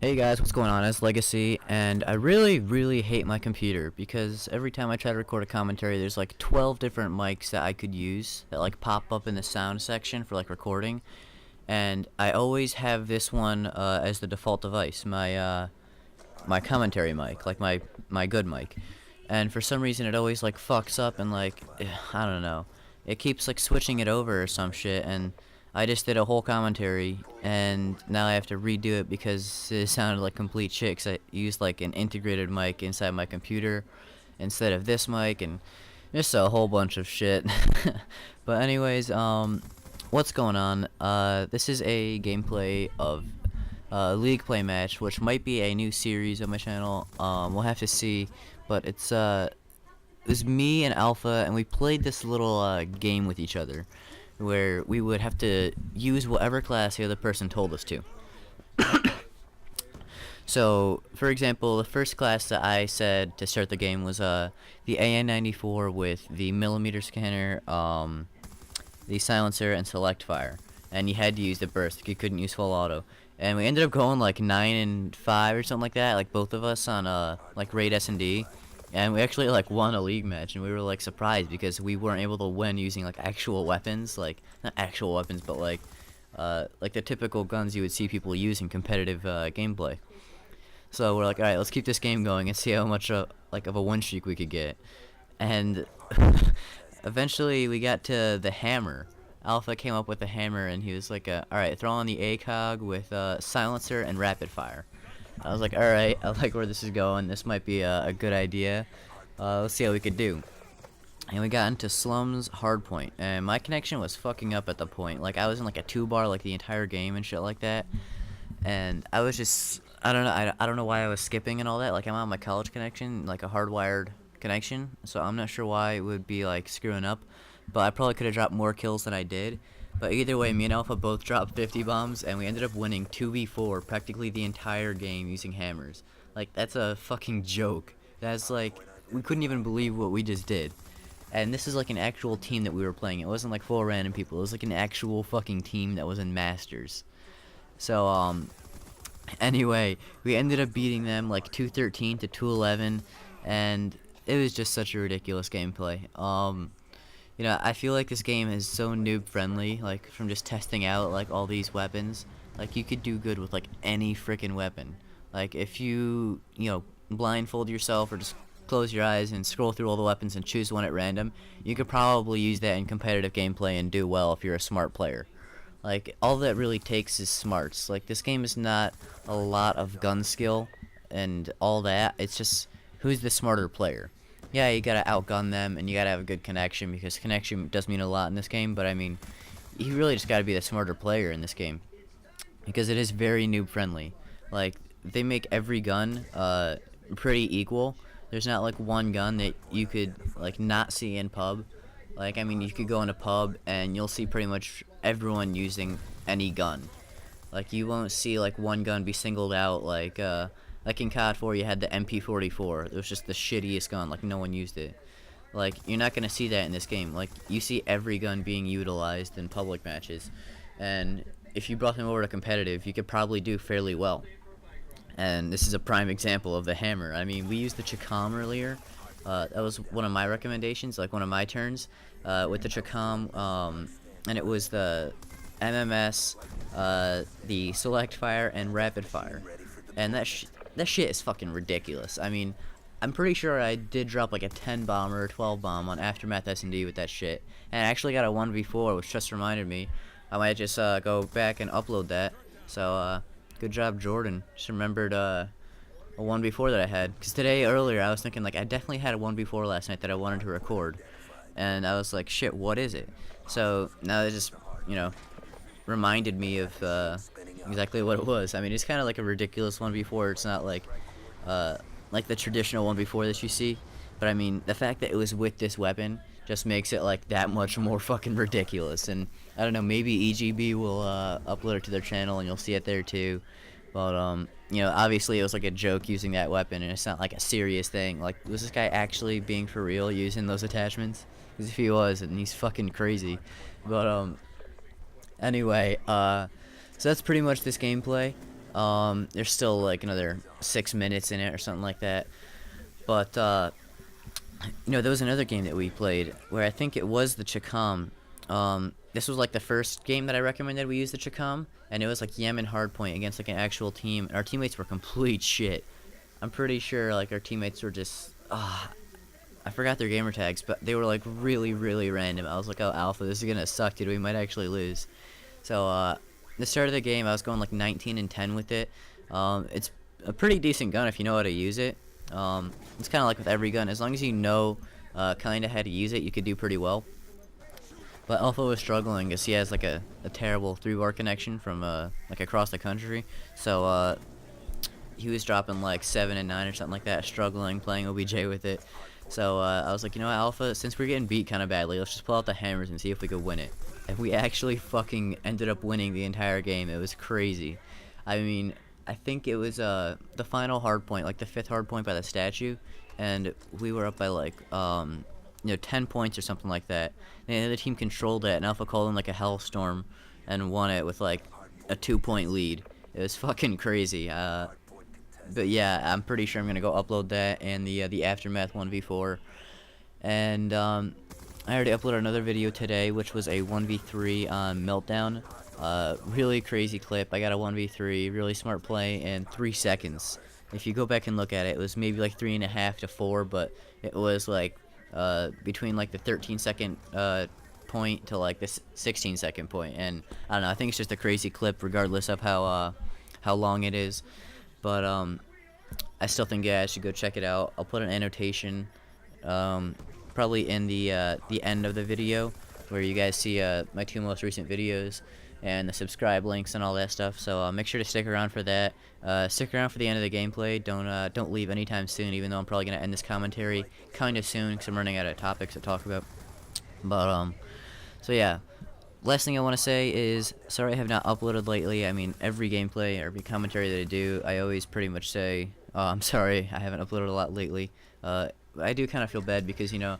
Hey guys, what's going on? It's Legacy, and I really hate my computer because every time I try to record a commentary, there's like 12 different mics that I could use that like pop up in the sound section for like recording, and I always have this one as the default device, my commentary mic, like my good mic, and for some reason it always like fucks up and like I don't know, it keeps like switching it over or some shit, and I just did a whole commentary, and now I have to redo it because it sounded like complete shit, because I used like an integrated mic inside my computer instead of this mic, and just a whole bunch of shit. But anyways, what's going on? This is a gameplay of League Play Match, which might be a new series on my channel. We'll have to see, but it's me and Alpha, and we played this little game with each other, where we would have to use whatever class the other person told us to. So, for example, the first class that I said to start the game was the AN94 with the millimeter scanner, the silencer, and select fire. And you had to use the burst, you couldn't use full auto. And we ended up going like 9 and 5 or something like that, like both of us on like raid S&D. And we actually like won a league match, and we were like surprised because we weren't able to win using like actual weapons, like not actual weapons, but like the typical guns you would see people use in competitive gameplay. So we're like, all right, let's keep this game going and see how much like of a win streak we could get. And eventually we got to the hammer. Alpha came up with the hammer, and he was like, all right, throw on the ACOG with silencer and rapid fire. I was like, alright, I like where this is going, this might be a good idea, let's see how we could do. And we got into Slums Hardpoint, and my connection was fucking up at the point, like I was in like a 2-bar like the entire game and shit like that, and I was just, I don't know why I was skipping and all that, like I'm on my college connection, like a hardwired connection, so I'm not sure why it would be like screwing up, but I probably could have dropped more kills than I did. But either way, me and Alpha both dropped 50 bombs, and we ended up winning 2v4 practically the entire game using hammers. Like, that's a fucking joke. That's like, we couldn't even believe what we just did. And this is like an actual team that we were playing. It wasn't like 4 random people. It was like an actual fucking team that was in Masters. So, anyway, we ended up beating them like 213 to 211, and it was just such a ridiculous gameplay. You know, I feel like this game is so noob friendly, like from just testing out like all these weapons. Like you could do good with like any freaking weapon. Like if you blindfold yourself or just close your eyes and scroll through all the weapons and choose one at random, you could probably use that in competitive gameplay and do well if you're a smart player. Like all that really takes is smarts. Like this game is not a lot of gun skill and all that. It's just who's the smarter player. Yeah, you gotta outgun them, and you gotta have a good connection, because connection does mean a lot in this game, but I mean, you really just gotta be the smarter player in this game, because it is very noob friendly. Like, they make every gun pretty equal. There's not like one gun that you could like not see in pub. Like, I mean, you could go in a pub and you'll see pretty much everyone using any gun. Like, you won't see like one gun be singled out, like in COD 4 you had the MP44. It was just the shittiest gun, like no one used it. Like, you're not gonna see that in this game. Like, you see every gun being utilized in public matches. And if you brought them over to competitive, you could probably do fairly well. And this is a prime example of the hammer. I mean, we used the Chacom earlier. That was one of my recommendations, like one of my turns, with the Chacom, and it was the MMS, the select fire, and rapid fire. And that shit is fucking ridiculous. I mean, I'm pretty sure I did drop like a 10 bomb or a 12 bomb on Aftermath S&D with that shit. And I actually got a 1v4, which just reminded me. I might just go back and upload that. So, good job, Jordan. Just remembered a 1v4 that I had. Because earlier, I was thinking, like, I definitely had a 1v4 last night that I wanted to record. And I was like, shit, what is it? So, now it just, reminded me of exactly what it was. I mean, it's kind of like a ridiculous 1v4. It's not like the traditional 1v4 that you see. But I mean, the fact that it was with this weapon just makes it like that much more fucking ridiculous. And I don't know, maybe EGB will upload it to their channel and you'll see it there too. But you know, obviously it was like a joke using that weapon, and it's not like a serious thing. Like, was this guy actually being for real using those attachments? Because if he was, then he's fucking crazy. But anyway, so that's pretty much this gameplay. There's still like another 6 minutes in it or something like that. But you know, there was another game that we played where I think it was the Chicom. This was like the first game that I recommended we use the Chicom, and it was like Yemen Hardpoint against like an actual team, and our teammates were complete shit. I'm pretty sure like our teammates were just I forgot their gamer tags, but they were like really, really random. I was like, oh, Alpha, this is gonna suck, dude. We might actually lose. So the start of the game, I was going like 19 and 10 with it. It's a pretty decent gun if you know how to use it. It's kind of like with every gun. As long as you know kind of how to use it, you could do pretty well. But Alpha was struggling because he has like a terrible 3-bar connection from like across the country. So he was dropping like 7 and 9 or something like that, struggling playing OBJ with it. So I was like, you know what, Alpha, since we're getting beat kind of badly, let's just pull out the hammers and see if we could win it. And we actually fucking ended up winning the entire game. It was crazy. I mean, I think it was the final hard point, like the 5th hard point by the statue, and we were up by like you know, 10 points or something like that. And the other team controlled it, and Alpha called in like a hellstorm and won it with like a 2-point lead. It was fucking crazy. But yeah, I'm pretty sure I'm gonna go upload that and the aftermath 1v4. And I already uploaded another video today, which was a 1v3 on Meltdown. Really crazy clip. I got a 1v3, really smart play in 3 seconds. If you go back and look at it, it was maybe like 3.5 to 4, but it was like between like the 13-second point to like the 16-second point. And I don't know, I think it's just a crazy clip regardless of how long it is. But I still think, yeah, I should go check it out. I'll put an annotation probably in the end of the video where you guys see my 2 most recent videos and the subscribe links and all that stuff. So make sure to stick around for that. Stick around for the end of the gameplay. Don't leave anytime soon, even though I'm probably gonna end this commentary kind of soon because I'm running out of topics to talk about. But so yeah. Last thing I want to say is, sorry I have not uploaded lately. I mean, every gameplay or every commentary that I do, I always pretty much say, oh, I'm sorry, I haven't uploaded a lot lately. I do kind of feel bad because, you know,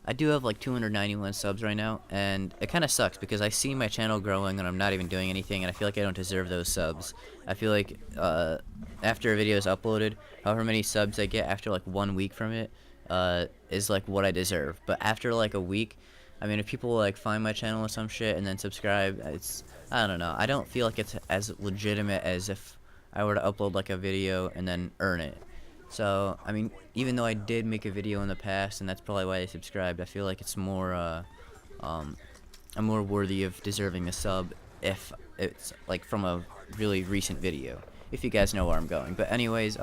I do have like 291 subs right now, and it kind of sucks because I see my channel growing and I'm not even doing anything, and I feel like I don't deserve those subs. I feel like after a video is uploaded, however many subs I get after like 1 week from it is like what I deserve. But after like a week, I mean, if people like find my channel or some shit and then subscribe, I don't know. I don't feel like it's as legitimate as if I were to upload like a video and then earn it. So, I mean, even though I did make a video in the past and that's probably why they subscribed, I feel like it's more, I'm more worthy of deserving the sub if it's like from a really recent video, if you guys know where I'm going. But anyways,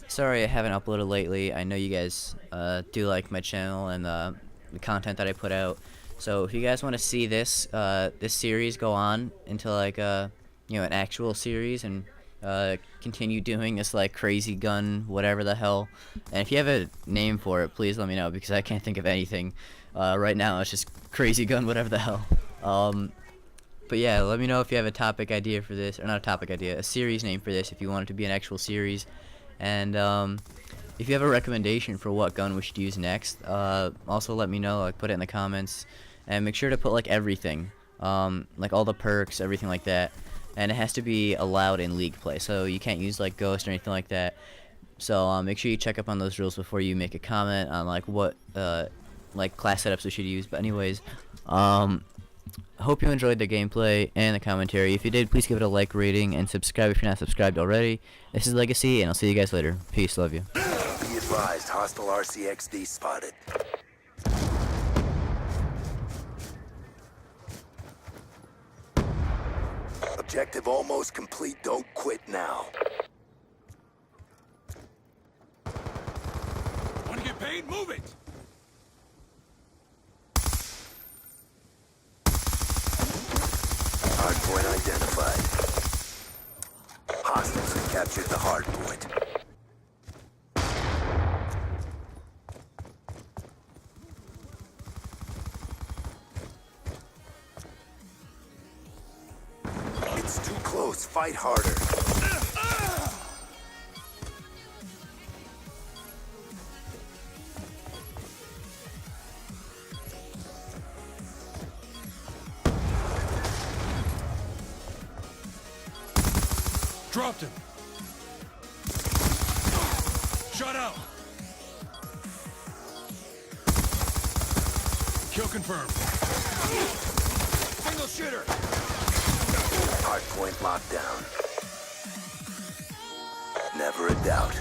sorry I haven't uploaded lately. I know you guys do like my channel and the content that I put out. So if you guys want to see this this series go on into like you know, an actual series and continue doing this like crazy gun whatever the hell, and if you have a name for it, please let me know because I can't think of anything right now. It's just crazy gun whatever the hell. But yeah, let me know if you have a topic idea for this, or not a topic idea, a series name for this if you want it to be an actual series. And if you have a recommendation for what gun we should use next, also let me know, like put it in the comments, and make sure to put like everything, like all the perks, everything like that, and it has to be allowed in league play, so you can't use like Ghost or anything like that. So make sure you check up on those rules before you make a comment on like what like class setups we should use. But anyways, I hope you enjoyed the gameplay and the commentary. If you did, please give it a like, rating, and subscribe if you're not subscribed already. This is Legacy, and I'll see you guys later. Peace, love you. Be advised, hostile RCXD spotted. Objective almost complete. Don't quit now. Want to get paid? Move it! Hardpoint identified. Hostiles have captured the hardpoint. close, fight harder. Dropped him. Shot out. Kill confirmed. Single shooter. Hardpoint lockdown. Never a doubt.